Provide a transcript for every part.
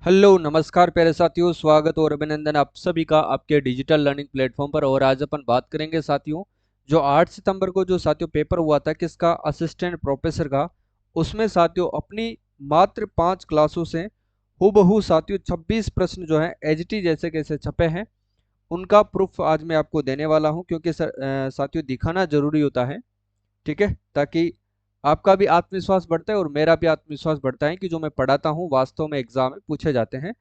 Hello नमस्कार प्यारे साथियों, स्वागत और अभिनंदन आप सभी का आपके डिजिटल लर्निंग प्लेटफॉर्म पर। और आज अपन बात करेंगे साथियों, जो 8 सितंबर को जो साथियों पेपर हुआ था किसका, असिस्टेंट प्रोफेसर का। उसमें साथियों अपनी मात्र 5 क्लासों से हूबहू साथियों 26 प्रश्न जो है एचटी जैसे कैसे छपे हैं, उनका प्रूफ आज मैं आपको देने वाला हूं। क्योंकि साथियों दिखाना जरूरी होता है, ठीक है, ताकि आपका भी आत्मविश्वास बढ़ता है और मेरा भी आत्मविश्वास बढ़ता है कि जो मैं पढ़ाता हूँ वास्तव में एग्जाम में पूछे जाते हैं।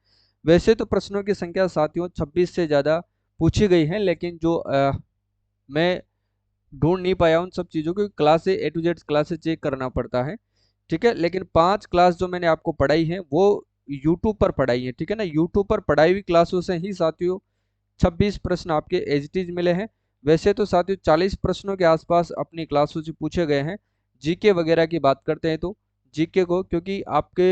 वैसे तो प्रश्नों की संख्या साथियों 26 से ज़्यादा पूछी गई है, लेकिन जो मैं ढूंढ नहीं पाया उन सब चीज़ों को, क्लासे A to Z क्लासे चेक करना पड़ता है, ठीक है। लेकिन 5 क्लास जो मैंने आपको पढ़ाई है वो यूट्यूब पर पढ़ाई है, ठीक है ना। यूट्यूब पर पढ़ाई हुई क्लासों से ही साथियों 26 प्रश्न आपके एचटीज मिले हैं। वैसे तो साथियों 40 प्रश्नों के आसपास अपनी क्लासों से पूछे गए हैं। जीके वगैरह की बात करते हैं तो जीके को, क्योंकि आपके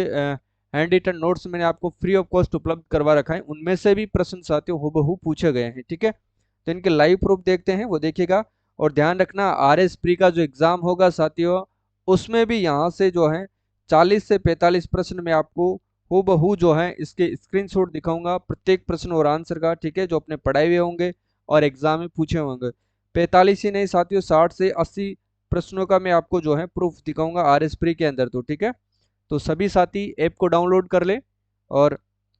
हैंड रिटन नोट्स मैंने आपको फ्री ऑफ कॉस्ट उपलब्ध करवा रखा है, उनमें से भी प्रश्न साथियों हूबहू पूछे गए हैं, ठीक है। तो इनके लाइव प्रूफ देखते हैं, वो देखिएगा। और ध्यान रखना आर एस प्री का जो एग्जाम होगा साथियों, उसमें भी यहाँ से जो है 40 से 45 प्रश्न में आपको हूबहू जो है इसके स्क्रीनशॉट दिखाऊंगा प्रत्येक प्रश्न और आंसर का, ठीक है, जो अपने पढ़ाए हुए होंगे और एग्जाम में पूछे होंगे। 45 ही नहीं साथियों, 60 से 80 प्रश्नों का मैं आपको जो है प्रूफ दिखाऊंगा आर एस प्री के अंदर। तो ठीक है, तो सभी साथी ऐप को डाउनलोड कर ले और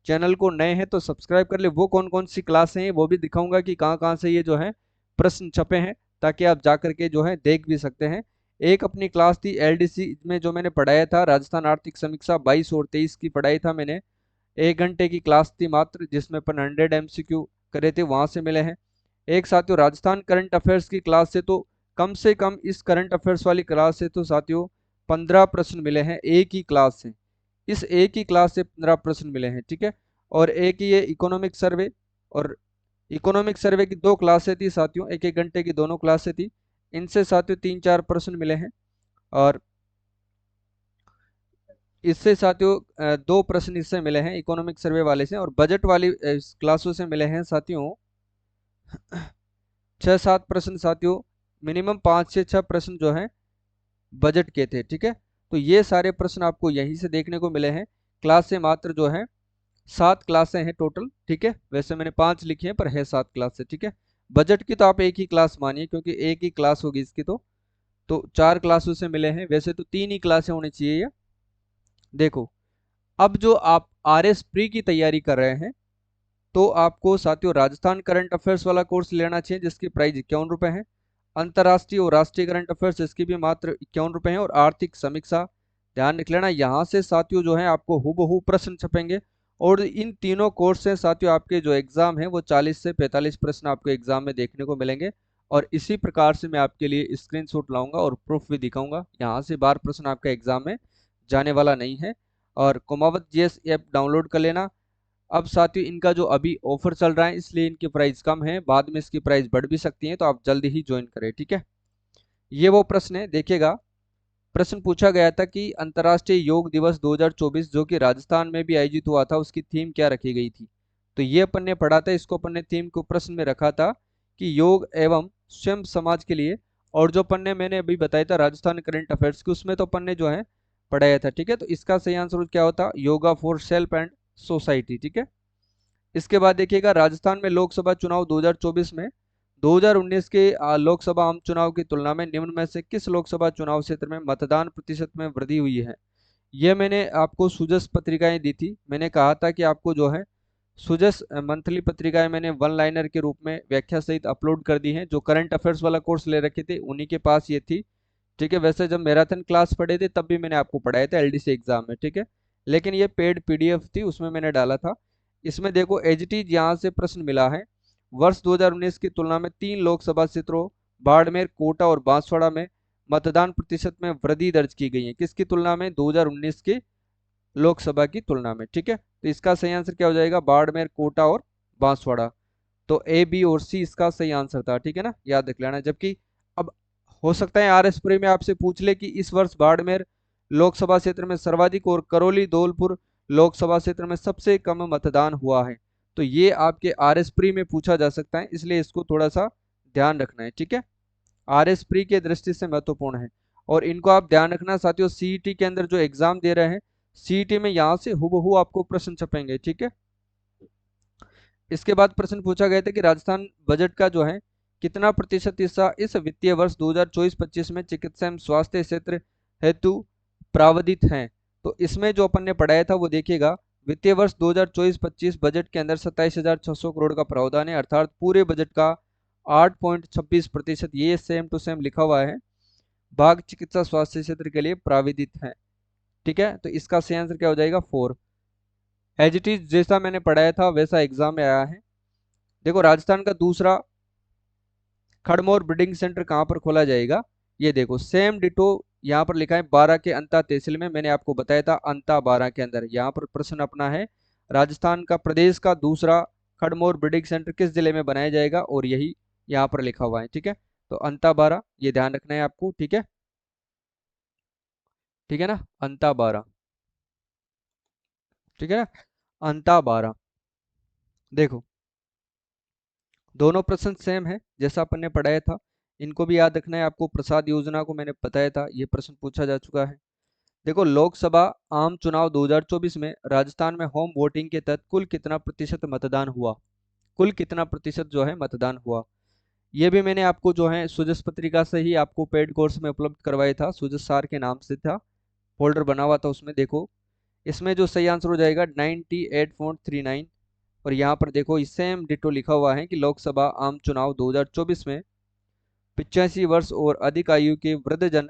चैनल को नए हैं तो सब्सक्राइब कर ले। वो कौन कौन सी क्लासें हैं वो भी दिखाऊंगा कि कहाँ कहाँ से ये जो है प्रश्न छपे हैं, ताकि आप जा करके जो है देख भी सकते हैं। एक अपनी क्लास थी एलडीसी में जो मैंने पढ़ाया था, राजस्थान आर्थिक समीक्षा 22 और 23 की पढ़ाई था मैंने। 1 घंटे की क्लास थी मात्र, जिसमें अपन 100 एमसीक्यू करे थे, वहां से मिले हैं। एक साथियों राजस्थान करंट अफेयर्स की क्लास से कम इस करंट अफेयर्स वाली क्लास से तो साथियों 15 प्रश्न मिले हैं एक ही क्लास से। इस एक ही क्लास से 15 प्रश्न मिले हैं, ठीक है। और एक ही ये इकोनॉमिक सर्वे, और इकोनॉमिक सर्वे की 2 क्लासें थी साथियों, 1 1 घंटे की दोनों क्लासें थी। इनसे साथियों 3 4 प्रश्न मिले हैं। और इससे साथियों 2 प्रश्न इससे मिले हैं इकोनॉमिक सर्वे वाले से। और बजट वाली क्लासों से मिले हैं साथियों 6 7 प्रश्न साथियों। मिनिमम 5 से 6 प्रश्न जो हैं बजट के थे, ठीक है। तो ये सारे प्रश्न आपको यहीं से देखने को मिले हैं। क्लास से मात्र जो है 7 क्लासें हैं टोटल, ठीक है। वैसे मैंने 5 लिखी हैं पर है 7 क्लासें, ठीक है। बजट की तो आप एक ही क्लास मानिए, क्योंकि एक ही क्लास होगी इसकी। तो 4 क्लासों से मिले हैं, वैसे तो 3 ही क्लासें होनी चाहिए। देखो, अब जो आप आर एस प्री की तैयारी कर रहे हैं, तो आपको साथियों राजस्थान करंट अफेयर्स वाला कोर्स लेना चाहिए, जिसकी प्राइस 51 रुपये है। अंतर्राष्ट्रीय और राष्ट्रीय करंट अफेयर्स इसकी भी मात्र 51 रुपये है। और आर्थिक समीक्षा ध्यान रख लेना, यहाँ से साथियों जो है आपको हूबहू प्रश्न छपेंगे। और इन तीनों कोर्स से साथियों आपके जो एग्जाम है वो 40 से 45 प्रश्न आपको एग्जाम में देखने को मिलेंगे। और इसी प्रकार से मैं आपके लिए स्क्रीनशॉट लाऊंगा और प्रूफ भी दिखाऊंगा। यहाँ से 12 प्रश्न आपका एग्जाम में जाने वाला नहीं है। और कुमावत जीएस ऐप डाउनलोड कर लेना। अब साथियों इनका जो अभी ऑफर चल रहा है, इसलिए इनकी प्राइस कम है, बाद में इसकी प्राइस बढ़ भी सकती है, तो आप जल्दी ही ज्वाइन करें, ठीक है। ये वो प्रश्न है, देखिएगा। प्रश्न पूछा गया था कि अंतर्राष्ट्रीय योग दिवस 2024 जो कि राजस्थान में भी आयोजित हुआ था, उसकी थीम क्या रखी गई थी। तो ये अपन ने पढ़ा था, इसको अपन ने थीम को प्रश्न में रखा था कि योग एवं स्वयं समाज के लिए। और जो अपन ने मैंने अभी बताया था राजस्थान करंट अफेयर्स की, उसमें तो अपन ने जो है पढ़ाया था, ठीक है। तो इसका सही आंसर क्या होता, yoga for self and society, ठीक है। इसके बाद देखिएगा, राजस्थान में लोकसभा चुनाव 2024 में 2019 के लोकसभा आम चुनाव की तुलना में निम्न में से किस लोकसभा चुनाव क्षेत्र में मतदान प्रतिशत में वृद्धि हुई है। यह मैंने आपको सुजस पत्रिकाएं दी थी, मैंने कहा था कि आपको जो है सुजस मंथली पत्रिकाएं मैंने वन लाइनर के रूप में व्याख्या सहित अपलोड कर दी हैं। जो करंट अफेयर्स वाला कोर्स ले रखे थे उन्हीं के पास ये थी, ठीक है। वैसे जब मैराथन क्लास पढ़े थे तब भी मैंने आपको पढ़ाया था एलडीसी एग्जाम में, ठीक है। लेकिन ये पेड पीडीएफ थी, उसमें मैंने डाला था। इसमें देखो एचटीज यहाँ से प्रश्न मिला है। वर्ष 2019 की तुलना में 3 लोकसभा क्षेत्रों बाड़मेर, कोटा और बांसवाड़ा में मतदान प्रतिशत में वृद्धि दर्ज की गई है। किसकी तुलना में, 2019 की लोकसभा की तुलना में, ठीक है। तो इसका सही आंसर क्या हो जाएगा, बाड़मेर, कोटा और बांसवाड़ा। तो ए बी और सी इसका सही आंसर था, ठीक है ना, याद रख लेना। जबकि अब हो सकता है आरएसपुरी में आपसे पूछ ले कि इस वर्ष बाड़मेर लोकसभा क्षेत्र में सर्वाधिक और करौली धौलपुर लोकसभा क्षेत्र में सबसे कम मतदान हुआ है। तो ये आपके आरएसपुरी में पूछा जा सकता है, इसलिए इसको थोड़ा सा ध्यान रखना है, ठीक है। आरएस प्री के दृष्टि से महत्वपूर्ण है। और इनको आप ध्यान रखना साथियों, सीईटी के अंदर जो एग्जाम दे रहे हैं सीईटी में यहाँ से हूबहू आपको प्रश्न छपेंगे, ठीक है। इसके बाद प्रश्न पूछा गया था कि राजस्थान बजट का जो है कितना प्रतिशत हिस्सा इस वित्तीय वर्ष 2024-25 में चिकित्सा एवं स्वास्थ्य क्षेत्र हेतु प्रावधित है। तो इसमें जो अपन ने पढ़ाया था वो देखिएगा, वित्तीय वर्ष 2024-25 बजट के अंदर 27,600 करोड़ का प्रावधान है, अर्थात पूरे बजट का 8.26%, ये सेम टू सेम लिखा हुआ है, भाग चिकित्सा स्वास्थ्य क्षेत्र के लिए प्राविधित है, ठीक है। तो इसका सही आंसर क्या हो जाएगा, 4। एज इट इज जैसा मैंने पढ़ाया था वैसा एग्जाम में आया है। देखो राजस्थान का दूसरा खड़मोर ब्रीडिंग सेंटर कहाँ पर खोला जाएगा, ये देखो सेम डिटो यहाँ पर लिखा है 12 के अंता तहसील में, मैंने आपको बताया था अंता 12 के अंदर। यहाँ पर प्रश्न अपना है राजस्थान का प्रदेश का दूसरा खड़मोर ब्रीडिंग सेंटर किस जिले में बनाया जाएगा, और यही यहाँ पर लिखा हुआ है, ठीक है। तो अंता 12 ये ध्यान रखना है आपको, ठीक है, ठीक है ना, अंता 12, ठीक है ना, अंता 12। देखो दोनों प्रश्न सेम है जैसा अपन ने पढ़ाया था, इनको भी याद रखना है आपको। प्रसाद योजना को मैंने बताया था, ये प्रश्न पूछा जा चुका है। देखो लोकसभा आम चुनाव 2024 में राजस्थान में होम वोटिंग के तहत कुल कितना प्रतिशत मतदान हुआ, कुल कितना प्रतिशत जो है मतदान हुआ, ये भी मैंने आपको जो है सुजस पत्रिका से ही आपको पेड कोर्स में उपलब्ध करवाया था, सुजस सार के नाम से था, फोल्डर बना हुआ था उसमें। देखो इसमें जो सही आंसर हो जाएगा 98.39, और यहाँ पर देखो सेम डिटो लिखा हुआ है कि लोकसभा आम चुनाव 2024 में 85 वर्ष और अधिक आयु के वृद्धजन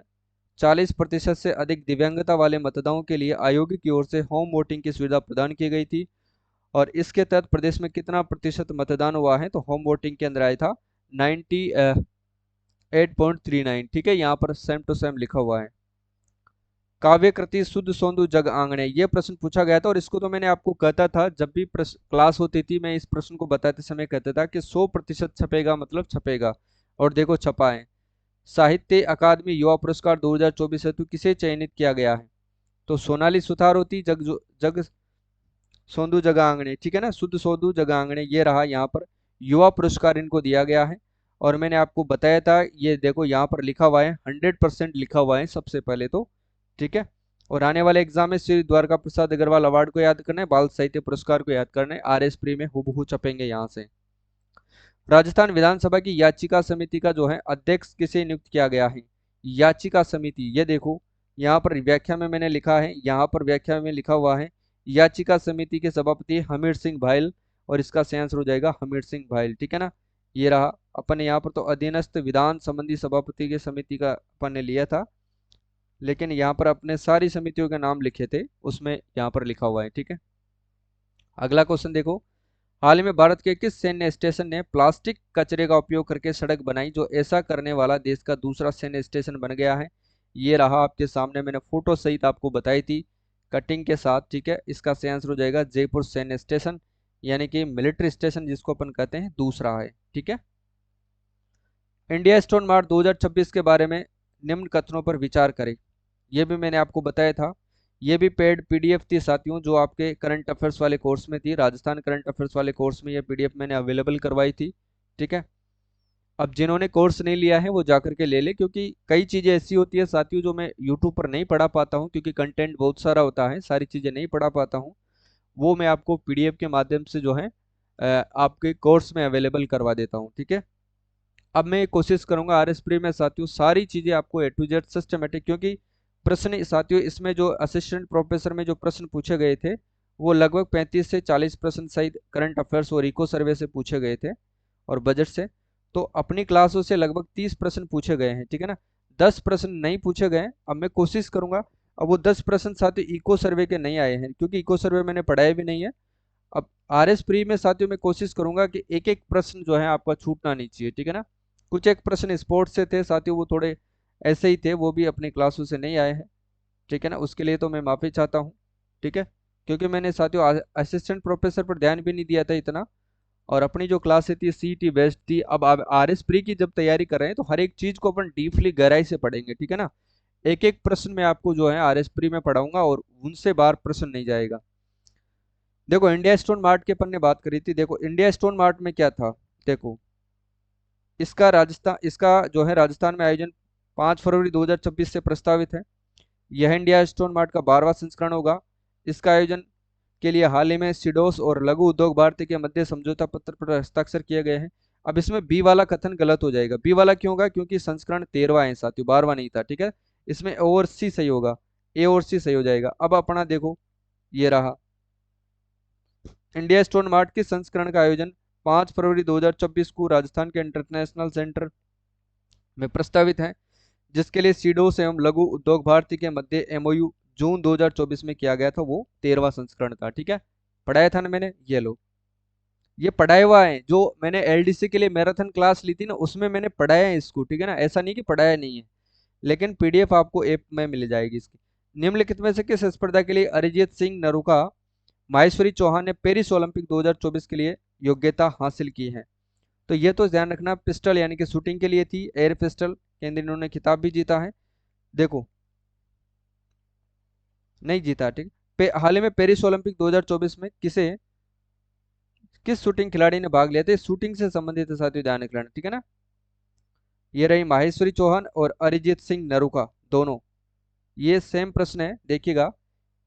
40% से अधिक दिव्यांगता वाले मतदाताओं के लिए आयोग की ओर से होम वोटिंग की सुविधा प्रदान की गई थी। और इसके तहत प्रदेश में कितना प्रतिशत मतदान हुआ है, तो होम वोटिंग के अंदर आया था 98.39, ठीक है, यहाँ पर सेम टू सेम लिखा हुआ है। काव्य कृति शुद्ध सोंदू जग आंगणे, ये प्रश्न पूछा गया था, और इसको तो मैंने आपको कहता था जब भी क्लास होती थी, मैं इस प्रश्न को बताते समय कहता था कि 100% छपेगा मतलब छपेगा, और देखो छपा है। साहित्य अकादमी युवा पुरस्कार 2024 हेतु किसे चयनित किया गया है, तो सोनाली सुथार होती, जग सोंदू जग आंगणे, ठीक है ना, शुद्ध सोंदू जग आंगणे, ये रहा यहाँ पर युवा पुरस्कार इनको दिया गया है। और मैंने आपको बताया था, ये देखो यहाँ पर लिखा हुआ है 100% लिखा हुआ है सबसे पहले तो, ठीक है। और आने वाले एग्जाम में श्री द्वारका प्रसाद अग्रवाल अवार्ड को याद करना है, बाल साहित्य पुरस्कार को याद करना है, आर एस प्री में हूबहू छपेंगे यहाँ से। राजस्थान विधानसभा की याचिका समिति का जो है अध्यक्ष किसे नियुक्त किया गया है, याचिका समिति, ये देखो यहाँ पर व्याख्या में मैंने लिखा है, यहाँ पर व्याख्या में लिखा हुआ है याचिका समिति के सभापति हमीर सिंह भाईल, और इसका सही आंसर हो जाएगा हमीर सिंह भाईल, ठीक है ना। ये रहा, अपन ने यहाँ पर तो अधीनस्थ विधान संबंधी सभापति के समिति का अपन ने लिया था, लेकिन यहाँ पर अपने सारी समितियों के नाम लिखे थे, उसमें यहाँ पर लिखा हुआ है, ठीक है। अगला क्वेश्चन देखो, हाल ही में भारत के किस सैन्य स्टेशन ने प्लास्टिक कचरे का उपयोग करके सड़क बनाई, जो ऐसा करने वाला देश का दूसरा सैन्य स्टेशन बन गया है, ये रहा आपके सामने, मैंने फोटो सहित आपको बताई थी कटिंग के साथ, ठीक है। इसका सही आंसर हो जाएगा जयपुर सैन्य स्टेशन, यानी कि मिलिट्री स्टेशन जिसको अपन कहते हैं, दूसरा है, ठीक है। इंडिया स्टोन मार्ट 2026 के बारे में निम्न कथनों पर विचार करें, ये भी मैंने आपको बताया था, ये भी पेड पीडीएफ थी साथियों, जो आपके करंट अफेयर्स वाले कोर्स में थी, राजस्थान करंट अफेयर्स वाले कोर्स में ये पीडीएफ मैंने अवेलेबल करवाई थी, ठीक है। अब जिन्होंने कोर्स नहीं लिया है वो जाकर के ले ले, क्योंकि कई चीज़ें ऐसी होती है साथियों जो मैं यूट्यूब पर नहीं पढ़ा पाता हूँ, क्योंकि कंटेंट बहुत सारा होता है, सारी चीज़ें नहीं पढ़ा पाता हूँ, वो मैं आपको पीडीएफ के माध्यम से जो है आपके कोर्स में अवेलेबल करवा देता हूँ, ठीक है। अब मैं कोशिश करूंगा आर एस प्री में साथियों सारी चीज़ें आपको ए टू जेड सिस्टमेटिक, क्योंकि प्रश्न साथियों इसमें जो असिस्टेंट प्रोफेसर में जो प्रश्न पूछे गए थे वो लगभग 35 से 40 प्रश्न शायद करंट अफेयर्स और इको सर्वे से पूछे गए थे, और बजट से, तो अपनी क्लासों से लगभग 30 प्रश्न पूछे गए हैं, ठीक है ना। 10 प्रश्न नहीं पूछे गए, अब मैं कोशिश करूंगा, अब वो 10 प्रश्न साथियों इको सर्वे के नहीं आए हैं, क्योंकि इको सर्वे मैंने पढ़ाया भी नहीं है। अब आर एस प्री में साथियों मैं कोशिश करूंगा कि एक एक प्रश्न जो है आपका छूटना नहीं चाहिए, ठीक है ना। कुछ एक प्रश्न स्पोर्ट्स से थे साथियों, वो थोड़े ऐसे ही थे, वो भी अपनी क्लासों से नहीं आए हैं, ठीक है ना, उसके लिए तो मैं माफ़ी चाहता हूँ, ठीक है। क्योंकि मैंने साथियों असिस्टेंट प्रोफेसर पर ध्यान भी नहीं दिया था इतना, और अपनी जो क्लास थी सीईटी बेस्ड थी। अब आर एस प्री की जब तैयारी कर रहे हैं तो हर एक चीज़ को अपन डीपली गहराई से पढ़ेंगे, ठीक है ना। एक एक प्रश्न में आपको जो है आर एस प्री में पढ़ाऊंगा, और उनसे बाहर प्रश्न नहीं जाएगा। देखो इंडिया स्टोन मार्ट के अपन ने बात करी थी, देखो इंडिया स्टोन मार्ट में क्या था, देखो इसका जो है राजस्थान में आयोजन 5 फरवरी 2026 से प्रस्तावित है। यह इंडिया स्टोन मार्ट का 12वां संस्करण होगा। इसका आयोजन के लिए हाल ही में सिडोस और लघु उद्योग भारती के मध्य समझौता पत्र पर हस्ताक्षर किए गए हैं। अब इसमें बी वाला कथन गलत हो जाएगा। बी वाला क्यों होगा? क्योंकि संस्करण 13वां है साथियों, 12वां नहीं था, ठीक है। इसमें ओ और सी सही होगा, ए और सी सही हो जाएगा। अब अपना देखो, ये रहा इंडिया स्टोन मार्ट के संस्करण का आयोजन 5 फरवरी 2024 को राजस्थान के इंटरनेशनल सेंटर में प्रस्तावित है, जिसके लिए सीडोस एवं लघु उद्योग भारती के मध्य एमओयू जून 2024 में किया गया था। वो 13वां संस्करण था, ठीक है। पढ़ाया था ना मैंने, ये लो, ये पढ़ाया हुआ है। जो मैंने एलडीसी के लिए मैराथन क्लास ली थी ना, उसमें मैंने पढ़ाया है इसको, ठीक है ना। ऐसा नहीं कि पढ़ाया नहीं है, लेकिन पीडीएफ आपको ऐप में मिल जाएगी इसकी। निम्नलिखित में से किस स्पर्धा के लिए अरिजीत सिंह नरूका, माहेश्वरी चौहान ने पेरिस ओलंपिक 2024 के लिए योग्यता हासिल की है? तो ये तो ध्यान रखना, पिस्टल यानी कि शूटिंग के लिए थी, एयर पिस्टल के अंदर इन्होंने खिताब भी जीता है। देखो, नहीं जीता, ठीक। हाल ही में पेरिस ओलंपिक 2024 में किस शूटिंग खिलाड़ी ने भाग लिया था? शूटिंग से संबंधित है साथियों, ध्यान रखना, ठीक है ना। ये रही माहेश्वरी चौहान और अरिजीत सिंह नरूका, दोनों। ये सेम प्रश्न है, देखिएगा।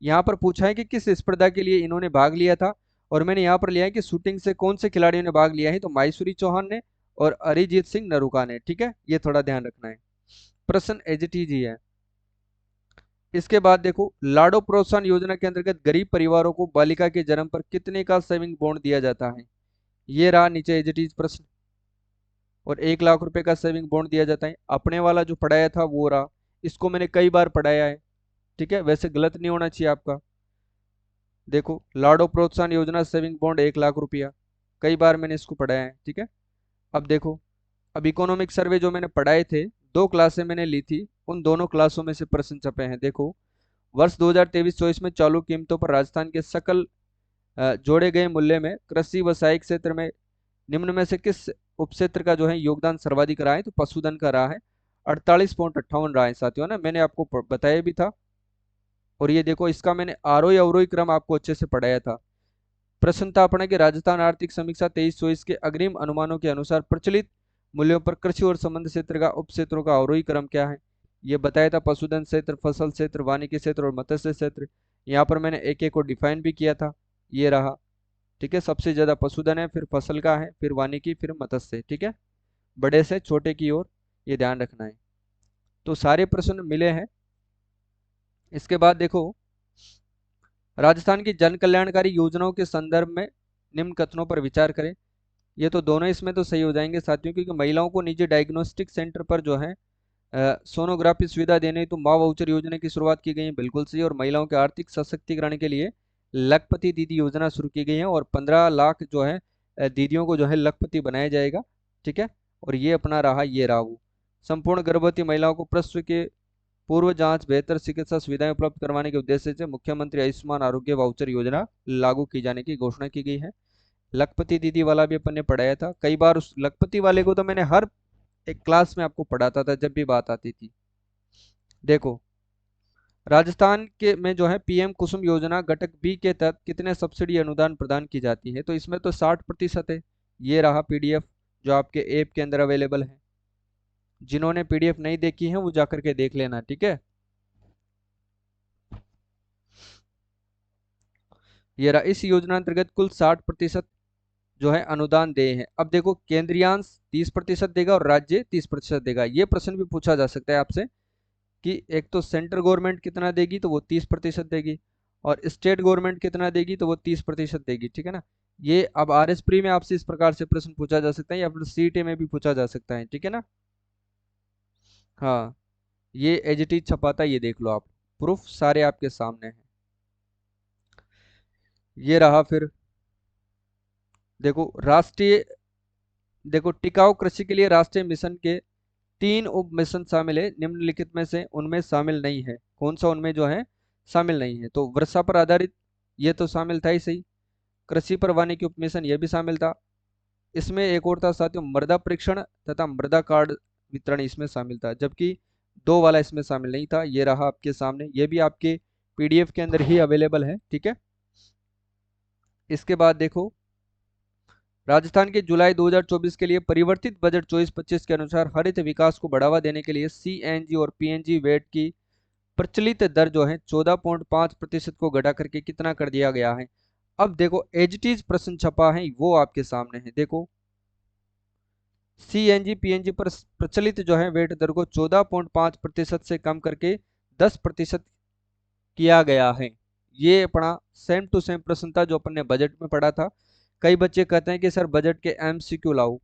यहाँ पर पूछा है कि किस स्पर्धा के लिए इन्होंने भाग लिया था, और मैंने यहाँ पर लिया है कि शूटिंग से कौन से खिलाड़ियों ने भाग लिया है, तो माहेश्वरी चौहान ने और अरिजीत सिंह नरूका ने, ठीक है। ये थोड़ा ध्यान रखना है, प्रश्न एजीटी जी है। इसके बाद देखो, लाडो प्रोत्साहन योजना के अंतर्गत गरीब परिवारों को बालिका के जन्म पर कितने का सेविंग बॉन्ड दिया जाता है? ये रहा नीचे एजीटीज प्रश्न। और 1 लाख रुपए का सेविंग बॉन्ड दिया जाता है। अपने वाला जो पढ़ाया था वो रहा, इसको मैंने कई बार पढ़ाया है, ठीक है। वैसे गलत नहीं होना चाहिए आपका। देखो, लाडो प्रोत्साहन योजना सेविंग बॉन्ड 1 लाख रुपया, कई बार मैंने इसको पढ़ाया है, ठीक है। अब देखो, अब इकोनॉमिक सर्वे जो मैंने पढ़ाए थे, 2 क्लासें मैंने ली थी, उन दोनों क्लासों में से प्रश्न छपे हैं। देखो, वर्ष 2023-24 में चालू कीमतों पर राजस्थान के सकल जोड़े गए मूल्य में कृषि व्यावसायिक क्षेत्र में निम्न में से किस उपक्षेत्र का जो है योगदान सर्वाधिक रहा है? तो पशुधन का रहा है, 48.58 रहा है साथियों ना, मैंने आपको बताया भी था। और ये देखो, इसका मैंने आरोही अवरोही क्रम आपको अच्छे से पढ़ाया था। प्रश्न था अपना कि राजस्थान आर्थिक समीक्षा 23-24 के अग्रिम अनुमानों के अनुसार प्रचलित मूल्यों पर कृषि और संबंध क्षेत्र का उप क्षेत्रों का अवरोही क्रम क्या है? ये बताया था, पशुधन क्षेत्र, फसल क्षेत्र, वानिकी क्षेत्र और मत्स्य क्षेत्र। यहाँ पर मैंने एक एक को डिफाइन भी किया था, ये रहा, ठीक है। सबसे ज्यादा पशुधन है, फिर फसल का है, फिर वानिकी, फिर मत्स्य, ठीक है। बड़े से छोटे की ओर ये ध्यान रखना है। तो सारे प्रश्न मिले हैं। इसके बाद देखो, राजस्थान की जन कल्याणकारी योजनाओं के संदर्भ में निम्न कथनों पर विचार करें। ये तो दोनों इसमें तो सही हो जाएंगे साथियों, क्योंकि महिलाओं को निजी डायग्नोस्टिक सेंटर पर जो है सोनोग्राफी सुविधा देने तो माँ वाउचर योजना की शुरुआत की गई है, बिल्कुल सही। और महिलाओं के आर्थिक सशक्तिकरण के लिए लखपति दीदी योजना शुरू की गई है, और 15 लाख जो है दीदियों को जो है लखपति बनाया जाएगा, ठीक है। और ये अपना रहा, ये रहा वो संपूर्ण गर्भवती महिलाओं को प्रसव के पूर्व जांच, बेहतर चिकित्सा सुविधाएं उपलब्ध करवाने के उद्देश्य से मुख्यमंत्री आयुष्मान आरोग्य वाउचर योजना लागू की जाने की घोषणा की गई है। लखपति दीदी वाला भी अपन ने पढ़ाया था कई बार। उस लखपति वाले को तो मैंने हर एक क्लास में आपको पढ़ाता था जब भी बात आती थी। देखो, राजस्थान के में जो है पीएम कुसुम योजना घटक बी के तहत कितने सब्सिडी अनुदान प्रदान की जाती है? तो इसमें तो 60% है। ये रहा पीडीएफ जो आपके ऐप के अंदर अवेलेबल है। जिन्होंने पीडीएफ नहीं देखी है वो जाकर के देख लेना, ठीक है। ये रहा, इस योजना अंतर्गत कुल 60% जो है अनुदान दे हैं। अब देखो, केंद्रीयांश 30% देगा और राज्य 30% देगा। ये प्रश्न भी पूछा जा सकता है आपसे कि एक तो सेंट्रल गवर्नमेंट कितना देगी, तो वो 30% देगी, और स्टेट गवर्नमेंट कितना देगी, तो वो 30% देगी, ठीक है ना। ये अब आरएस प्री में आपसे इस प्रकार से प्रश्न पूछा जा सकता है, या फिर सीईटी में भी पूछा जा सकता है, ठीक है ना। हाँ, ये एजीटी छपाता, ये देख लो आप, प्रूफ सारे आपके सामने हैं। ये रहा, फिर देखो राष्ट्रीय, देखो टिकाऊ कृषि के लिए राष्ट्रीय मिशन के 3 उप मिशन शामिल है, निम्नलिखित में से उनमें शामिल नहीं है। कौन सा उनमें जो है शामिल नहीं है? तो वर्षा पर आधारित, ये तो शामिल था ही सही। कृषि पर वानिकी उप मिशन, ये भी शामिल था। इसमें एक और था साथियों, मृदा परीक्षण तथा मृदा कार्ड वितरण, इसमें शामिल था, जबकि 2 वाला इसमें शामिल नहीं था। ये रहा आपके सामने, ये भी आपके पीडीएफ के अंदर ही अवेलेबल है, ठीक है। इसके बाद देखो, राजस्थान के जुलाई 2024 के लिए परिवर्तित बजट 24-25 के अनुसार हरित विकास को बढ़ावा देने के लिए सीएनजी और पीएनजी वेट की प्रचलित दर जो है 14.5% को घटा करके कितना कर दिया गया है। अब देखो एज इट इज प्रश्न छपा है वो आपके सामने है। देखो सीएनजी पीएनजी पर प्रचलित जो है वेट दर को 14.5% से कम करके 10% किया गया है। ये अपना सेम टू सेम प्रश्न था जो अपन ने बजट में पढ़ा था। कई बच्चे कहते हैं कि सर बजट के एमसीक्यू लाओ।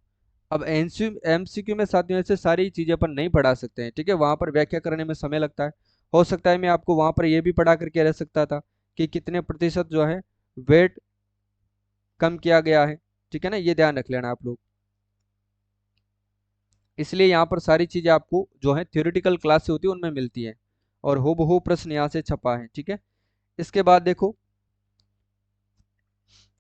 अब एमसीक्यू में साथियों ऐसे सारी चीजें अपन नहीं पढ़ा सकते हैं, ठीक है, वहां पर व्याख्या करने में समय लगता है। हो सकता है मैं आपको वहां पर यह भी पढ़ा करके रह सकता था कि कितने प्रतिशत जो है वेट कम किया गया है, ठीक है ना, ये ध्यान रख लेना आप लोग। इसलिए यहाँ पर सारी चीजें आपको जो है थ्योरेटिकल क्लास से होती है उनमें मिलती है और हूबहू प्रश्न यहाँ से छपा है, ठीक है। इसके बाद देखो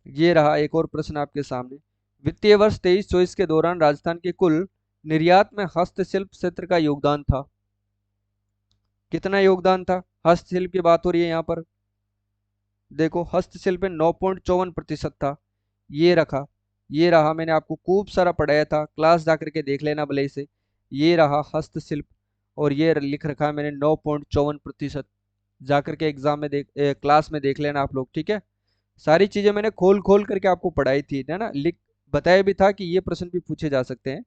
ये रहा एक और प्रश्न आपके सामने। वित्तीय वर्ष 23-24 के दौरान राजस्थान के कुल निर्यात में हस्तशिल्प क्षेत्र का योगदान था। कितना योगदान था? हस्तशिल्प की बात हो रही है यहाँ पर। देखो हस्तशिल्प में 9.54% था। ये रखा, ये रहा, मैंने आपको खूब सारा पढ़ाया था, क्लास जाकर के देख लेना भले से। ये रहा हस्तशिल्प और ये लिख रखा है मैंने 9.54%। जाकर के एग्जाम में क्लास में देख लेना आप लोग, ठीक है। सारी चीजें मैंने खोल खोल करके आपको पढ़ाई थी, है ना, लिख बताया भी था कि ये प्रश्न भी पूछे जा सकते हैं।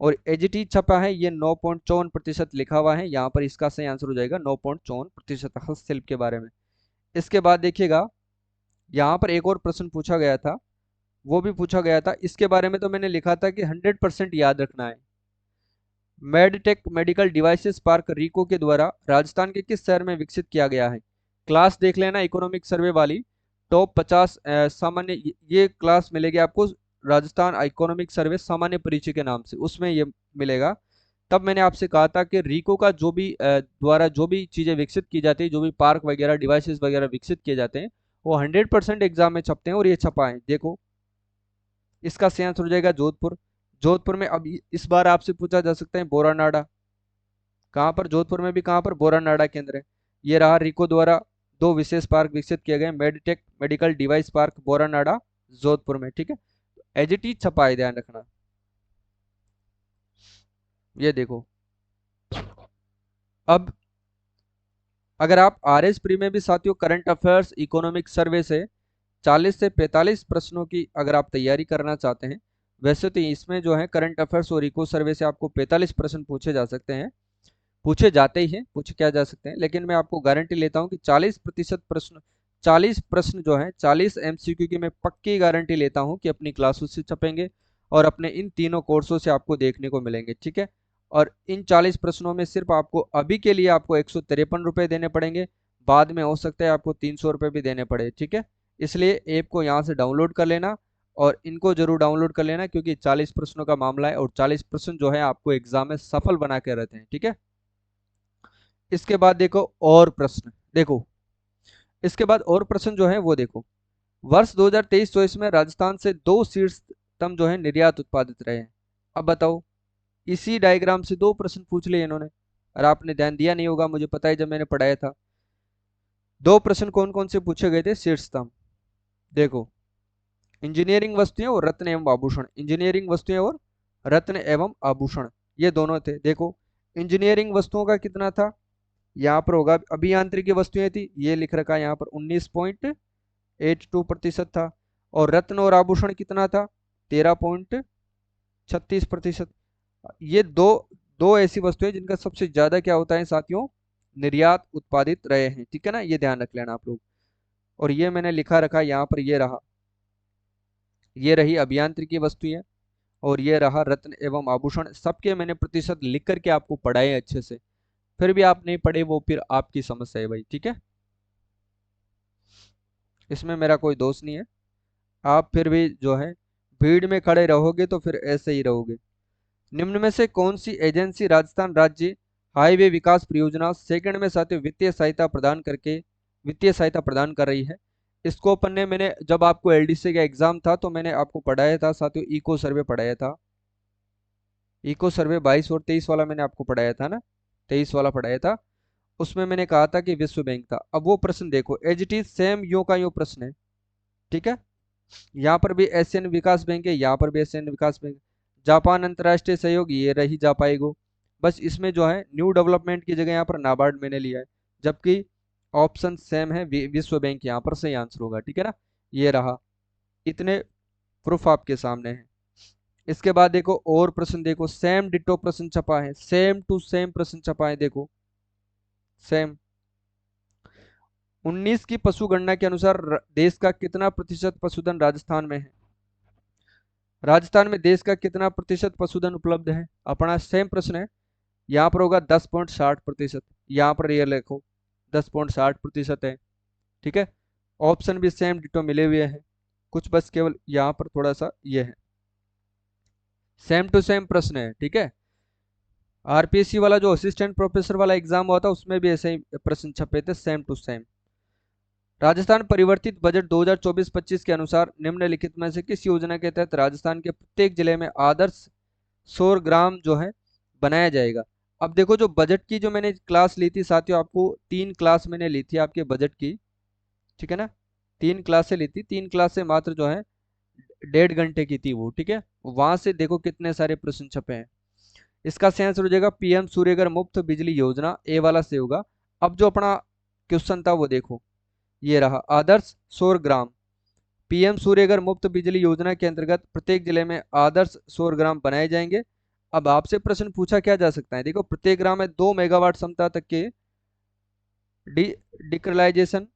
और एजीटी छपा है, ये 9.54% लिखा हुआ है यहाँ पर, इसका सही आंसर हो जाएगा 9.54% हस्तशिल्प के बारे में। इसके बाद देखिएगा यहाँ पर एक और प्रश्न पूछा गया था, वो भी पूछा गया था, इसके बारे में तो मैंने लिखा था कि 100% याद रखना है। Medtech medical devices park RIICO के द्वारा राजस्थान के किस शहर में विकसित किया गया है? क्लास देख लेना इकोनॉमिक सर्वे वाली, टॉप 50 सामान्य, ये क्लास मिलेगी आपको राजस्थान इकोनॉमिक सर्वे सामान्य परिचय के नाम से, उसमें ये मिलेगा। तब मैंने आपसे कहा था कि रीको का जो भी द्वारा जो भी चीजें विकसित की जाती है, जो भी पार्क वगैरह डिवाइसेस वगैरह विकसित किए जाते हैं, वो 100% एग्जाम में छपते हैं और ये छपा है। देखो इसका सही आंसर हो जाएगा जोधपुर। जोधपुर में अब इस बार आपसे पूछा जा सकता है बोरानाडा कहाँ पर, जोधपुर में भी कहाँ पर, बोरानाडा केंद्र है। ये रहा रिको द्वारा दो विशेष पार्क विकसित किए गए, Meditech medical device park Boranada Jodhpur में, ठीक है। एजीटी छपा है, ध्यान रखना। ये देखो अब अगर आप आरएस प्री में भी साथियों करंट अफेयर्स इकोनॉमिक सर्वे से 40 से 45 प्रश्नों की अगर आप तैयारी करना चाहते हैं, वैसे तो इसमें जो है करंट अफेयर्स और इको सर्वे से आपको 45 प्रश्न पूछे जा सकते हैं, पूछे जाते ही हैं, पूछे क्या जा सकते हैं, लेकिन मैं आपको गारंटी लेता हूं कि 40% प्रश्न, 40 प्रश्न जो है 40 एमसीक्यू की मैं पक्की गारंटी लेता हूं कि अपनी क्लासों से छपेंगे और अपने इन तीनों कोर्सों से आपको देखने को मिलेंगे, ठीक है। और इन 40 प्रश्नों में सिर्फ आपको अभी के लिए आपको 153 रुपये देने पड़ेंगे, बाद में हो सकता है आपको 300 रुपये भी देने पड़े, ठीक है। इसलिए ऐप को यहाँ से डाउनलोड कर लेना और इनको जरूर डाउनलोड कर लेना, क्योंकि 40 प्रश्नों का मामला है और 40 प्रश्न जो है आपको एग्जाम में सफल बना के रहते हैं, ठीक है। इसके बाद देखो और प्रश्न, देखो इसके बाद और प्रश्न जो है वो देखो, वर्ष 2023-24 में राजस्थान से 2 शीर्षतम जो है निर्यात उत्पादित रहे हैं। अब बताओ, इसी डायग्राम से 2 प्रश्न पूछ लिए इन्होंने और आपने ध्यान दिया नहीं होगा, मुझे पता है जब मैंने पढ़ाया था। 2 प्रश्न कौन कौन से पूछे गए थे शीर्षतम? देखो इंजीनियरिंग वस्तुएं और रत्न एवं आभूषण, इंजीनियरिंग वस्तुएं और रत्न एवं आभूषण, ये दोनों थे। देखो इंजीनियरिंग वस्तुओं का कितना था, यहाँ पर होगा अभियांत्रिकी वस्तुएं थी, ये लिख रखा है यहाँ पर 19.82% था। और रत्न और आभूषण कितना था? 13.36%। ये दो दो ऐसी वस्तुएं जिनका सबसे ज्यादा क्या होता है साथियों, निर्यात उत्पादित रहे हैं, ठीक है ना, ये ध्यान रख लेना आप लोग। और ये मैंने लिखा रखा यहाँ पर, ये रहा, ये रही अभियांत्रिकी वस्तुएं और ये रहा रत्न एवं आभूषण। सबके मैंने प्रतिशत लिख करके आपको पढ़ाए अच्छे से, फिर भी आप नहीं पढ़े वो फिर आपकी समस्या है भाई, ठीक है, इसमें मेरा कोई दोष नहीं है। आप फिर भी जो है भीड़ में खड़े रहोगे तो फिर ऐसे ही रहोगे। निम्न में से कौन सी एजेंसी राजस्थान राज्य हाईवे विकास परियोजना सेकंड में साथियों वित्तीय सहायता प्रदान कर रही है? इसको अपन ने, मैंने जब आपको एलडीसी का एग्जाम था तो मैंने आपको पढ़ाया था साथियों, इको सर्वे पढ़ाया था, इको सर्वे 22 और 23 वाला मैंने आपको पढ़ाया था ना, 23 वाला पढ़ाया था। उसमें मैंने कहा था कि विश्व बैंक था। अब वो प्रश्न देखो एज इट इज सेम यो का यो प्रश्न है, ठीक है। यहाँ पर भी एशियन विकास बैंक है, यहाँ पर भी एशियन विकास बैंक। जापान अंतर्राष्ट्रीय सहयोग, ये रही जापाइगो। बस इसमें जो है न्यू डेवलपमेंट की जगह यहाँ पर नाबार्ड मैंने लिया है। जबकि ऑप्शन सेम है, विश्व बैंक यहाँ पर सही आंसर होगा, ठीक है ना। ये रहा, इतने प्रूफ आपके सामने है। इसके बाद देखो और प्रश्न, देखो सेम डिटो प्रश्न छपा है, सेम टू सेम प्रश्न छपा है, देखो सेम। 19 की पशु गणना के अनुसार देश का कितना प्रतिशत पशुधन राजस्थान में है? राजस्थान में देश का कितना प्रतिशत पशुधन उपलब्ध है? अपना सेम प्रश्न है। यहाँ पर होगा 10.60%, यहाँ पर ये लिखो 10.60% है, ठीक है। ऑप्शन भी सेम डिटो मिले हुए हैं, कुछ बस केवल यहाँ पर थोड़ा सा ये है, सेम टू सेम प्रश्न है, ठीक है। आरपीएससी वाला जो असिस्टेंट प्रोफेसर वाला एग्जाम हुआ था उसमें भी ऐसे ही प्रश्न छपे थे, सेम टू सेम। राजस्थान परिवर्तित बजट 2024-25 के अनुसार निम्नलिखित में से किस योजना के तहत राजस्थान के प्रत्येक जिले में आदर्श सौर ग्राम जो है बनाया जाएगा? अब देखो जो बजट की जो मैंने क्लास ली थी साथियों, आपको 3 क्लास मैंने ली थी आपके बजट की, ठीक है ना। 3 क्लासें ली थी, 3 क्लासें मात्र जो है 1.5 घंटे की थी वो, ठीक है। वहां से देखो कितने सारे प्रश्न छपे हैं। इसका सही आंसर हो जाएगा पीएम सूर्यघर मुफ्त बिजली योजना, ए वाला से होगा। अब जो अपना क्वेश्चन था वो देखो, ये रहा, आदर्श सौर ग्राम। पीएम सूर्यघर मुफ्त बिजली योजना के अंतर्गत प्रत्येक जिले में आदर्श सौर ग्राम बनाए जाएंगे। अब आपसे प्रश्न पूछा क्या जा सकता है, देखो प्रत्येक ग्राम में 2 मेगावाट क्षमता तक के डिक्रिलाइजेशन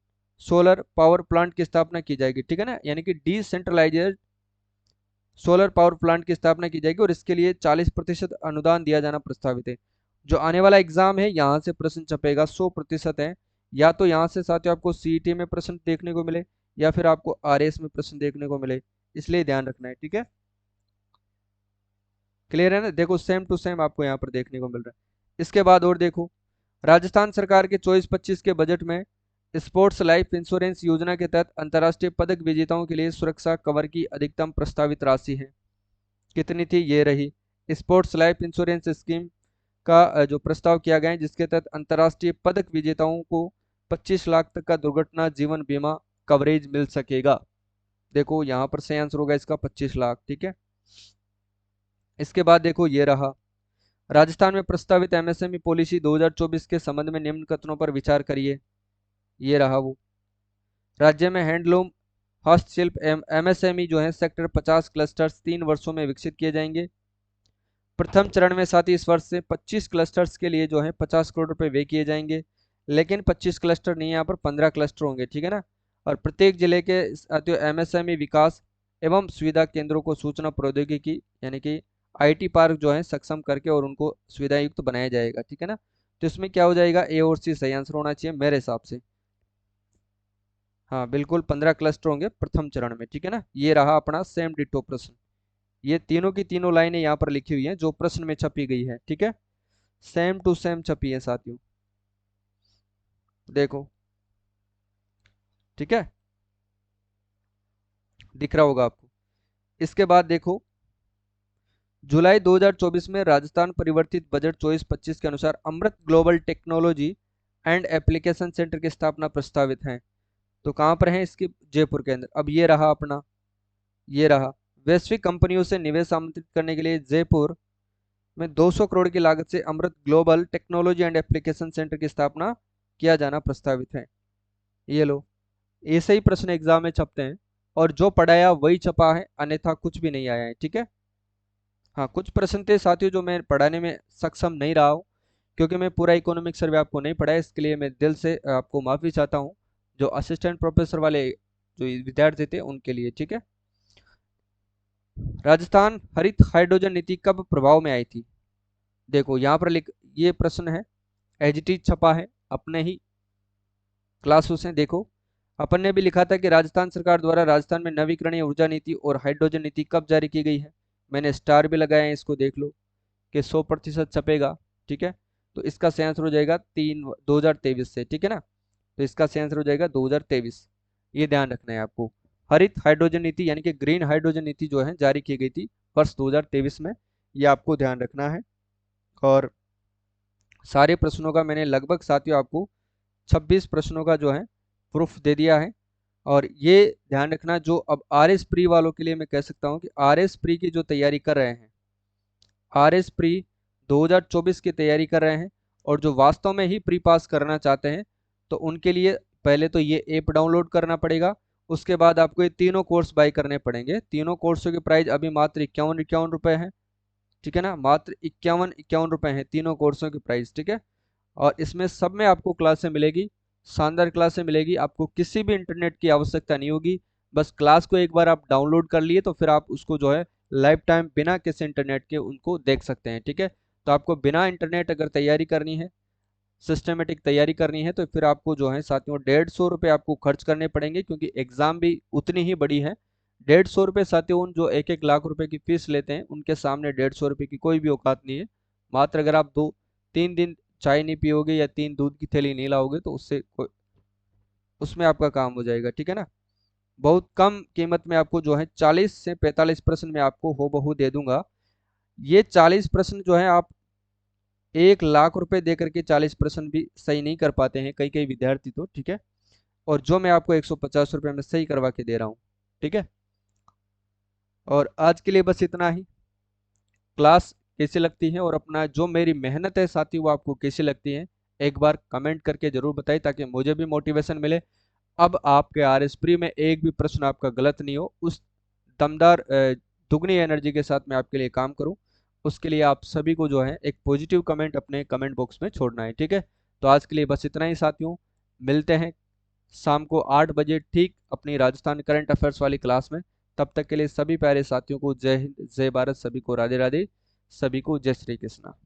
सोलर पावर प्लांट की स्थापना की जाएगी, ठीक है ना, यानी कि डिसेंट्रलाइज्ड सोलर पावर प्लांट की स्थापना की जाएगी और इसके लिए 40% अनुदान दिया जाना प्रस्तावित है। जो आने वाला एग्जाम है यहाँ से प्रश्न छपेगा 100% है, या तो यहाँ से साथियों आपको सीईटी में प्रश्न देखने को मिले या फिर आपको आरएस में प्रश्न देखने को मिले, इसलिए ध्यान रखना है, ठीक है। क्लियर है ना, देखो सेम टू सेम आपको यहाँ पर देखने को मिल रहा है। इसके बाद और देखो, राजस्थान सरकार के 24-25 के बजट में स्पोर्ट्स लाइफ इंश्योरेंस योजना के तहत अंतर्राष्ट्रीय पदक विजेताओं के लिए सुरक्षा कवर की अधिकतम प्रस्तावित राशि है, कितनी थी? ये रही। स्पोर्ट्स लाइफ इंश्योरेंस स्कीम का जो प्रस्ताव किया गया है, जिसके तहत अंतर्राष्ट्रीय पदक विजेताओं को 25 लाख तक का दुर्घटना जीवन बीमा कवरेज मिल सकेगा। देखो यहाँ पर सही आंसर होगा इसका 25 लाख, ठीक है। इसके बाद देखो ये रहा, राजस्थान में प्रस्तावित एमएसएमई पॉलिसी 2024 के संबंध में निम्न कथनों पर विचार करिए। ये रहा वो, राज्य में हैंडलूम हस्तशिल्प एमएसएमई जो है सेक्टर 50 क्लस्टर्स 3 वर्षों में विकसित किए जाएंगे। प्रथम चरण में साथ ही इस वर्ष से 25 क्लस्टर्स के लिए जो है 50 करोड़ रुपए व्यय किए जाएंगे, लेकिन 25 क्लस्टर नहीं, यहाँ पर 15 क्लस्टर होंगे, ठीक है ना। और प्रत्येक जिले के साथियों एमएसएमई विकास एवं सुविधा केंद्रों को सूचना प्रौद्योगिकी यानी कि आईटी पार्क जो है सक्षम करके और उनको सुविधा युक्त बनाया जाएगा, ठीक है ना। तो इसमें क्या हो जाएगा, ए और सी सही आंसर होना चाहिए मेरे हिसाब से। हाँ बिल्कुल 15 क्लस्टर होंगे प्रथम चरण में, ठीक है ना। ये रहा अपना सेम डिटो प्रश्न, ये तीनों की तीनों लाइनें यहाँ पर लिखी हुई हैं जो प्रश्न में छपी गई है, ठीक है, सेम टू सेम छपी है साथियों, देखो, ठीक है, दिख रहा होगा आपको। इसके बाद देखो, जुलाई 2024 में राजस्थान परिवर्तित बजट 24-25 के अनुसार Amrit global technology and application centre की स्थापना प्रस्तावित है। तो कहाँ पर है इसके? जयपुर के अंदर। अब ये रहा अपना, ये रहा, वैश्विक कंपनियों से निवेश आमंत्रित करने के लिए जयपुर में 200 करोड़ की लागत से Amrit global technology and application centre की स्थापना किया जाना प्रस्तावित है। ये लो, ऐसे ही प्रश्न एग्जाम में छपते हैं और जो पढ़ाया वही छपा है, अन्यथा कुछ भी नहीं आया है, ठीक है। हाँ कुछ प्रश्न थे साथियों जो मैं पढ़ाने में सक्षम नहीं रहा हूँ, क्योंकि मैं पूरा इकोनॉमिक सर्वे आपको नहीं पढ़ाया, इसके लिए मैं दिल से आपको माफ़ी चाहता हूँ, जो असिस्टेंट प्रोफेसर वाले जो विद्यार्थी थे उनके लिए, ठीक है। राजस्थान हरित हाइड्रोजन नीति कब प्रभाव में आई थी? देखो यहाँ पर लिख, ये प्रश्न है, एजिटी छपा है अपने ही क्लासों से, देखो अपन ने भी लिखा था कि राजस्थान सरकार द्वारा राजस्थान में नवीकरणीय ऊर्जा नीति और हाइड्रोजन नीति कब जारी की गई है। मैंने स्टार भी लगाए हैं, इसको देख लो कि 100% छपेगा, ठीक है। तो इसका सही आंसर हो जाएगा 2023 से, ठीक है ना। तो इसका सही आंसर हो जाएगा 2023, ये ध्यान रखना है आपको। हरित हाइड्रोजन नीति यानी कि ग्रीन हाइड्रोजन नीति जो है जारी की गई थी वर्ष 2023 में, ये आपको ध्यान रखना है। और सारे प्रश्नों का मैंने लगभग साथियों आपको 26 प्रश्नों का जो है प्रूफ दे दिया है। और ये ध्यान रखना, जो अब आर एस प्री वालों के लिए मैं कह सकता हूँ कि आर एस प्री की जो तैयारी कर रहे हैं, आर एस प्री 2024 की तैयारी कर रहे हैं और जो वास्तव में ही प्री पास करना चाहते हैं, तो उनके लिए पहले तो ये ऐप डाउनलोड करना पड़ेगा। उसके बाद आपको ये तीनों कोर्स बाय करने पड़ेंगे। तीनों कोर्सों की प्राइस अभी मात्र 51 रुपये है, ठीक है ना, मात्र 51 रुपये है तीनों कोर्सों की प्राइस, ठीक है। और इसमें सब में आपको क्लासें मिलेगी, शानदार क्लासें मिलेगी, आपको किसी भी इंटरनेट की आवश्यकता नहीं होगी। बस क्लास को एक बार आप डाउनलोड कर लिए तो फिर आप उसको जो है लाइफ टाइम बिना किसी इंटरनेट के उनको देख सकते हैं, ठीक है। तो आपको बिना इंटरनेट अगर तैयारी करनी है, सिस्टमेटिक तैयारी करनी है, तो फिर आपको जो है साथियों 150 रुपये आपको खर्च करने पड़ेंगे, क्योंकि एग्जाम भी उतनी ही बड़ी है। 150 रुपये साथियों उन जो 1-1 लाख रुपए की फीस लेते हैं उनके सामने 150 रुपये की कोई भी औकात नहीं है। मात्र अगर आप 2-3 दिन चाय नहीं पियोगे या 3 दूध की थैली नहीं लाओगे तो उसमें आपका काम हो जाएगा, ठीक है ना। बहुत कम कीमत में आपको जो है 40 से 45% में आपको हो बहू दे दूंगा। ये 40% जो है आप 1 लाख रुपए दे करके 40% भी सही नहीं कर पाते हैं कई कई विद्यार्थी तो, ठीक है। और जो मैं आपको 150 रुपये में सही करवा के दे रहा हूँ, ठीक है। और आज के लिए बस इतना ही। क्लास कैसी लगती है और अपना जो मेरी मेहनत है साथी वो आपको कैसी लगती है, एक बार कमेंट करके जरूर बताइए ताकि मुझे भी मोटिवेशन मिले। अब आपके आरएस प्री में एक भी प्रश्न आपका गलत नहीं हो, उस दमदार दुगनी एनर्जी के साथ मैं आपके लिए काम करूं, उसके लिए आप सभी को जो है एक पॉजिटिव कमेंट अपने कमेंट बॉक्स में छोड़ना है, ठीक है। तो आज के लिए बस इतना ही साथियों, मिलते हैं शाम को 8 बजे ठीक अपनी राजस्थान करंट अफेयर्स वाली क्लास में। तब तक के लिए सभी प्यारे साथियों को जय हिंद, जय भारत, सभी को राधे राधे, सभी को जय श्री कृष्णा।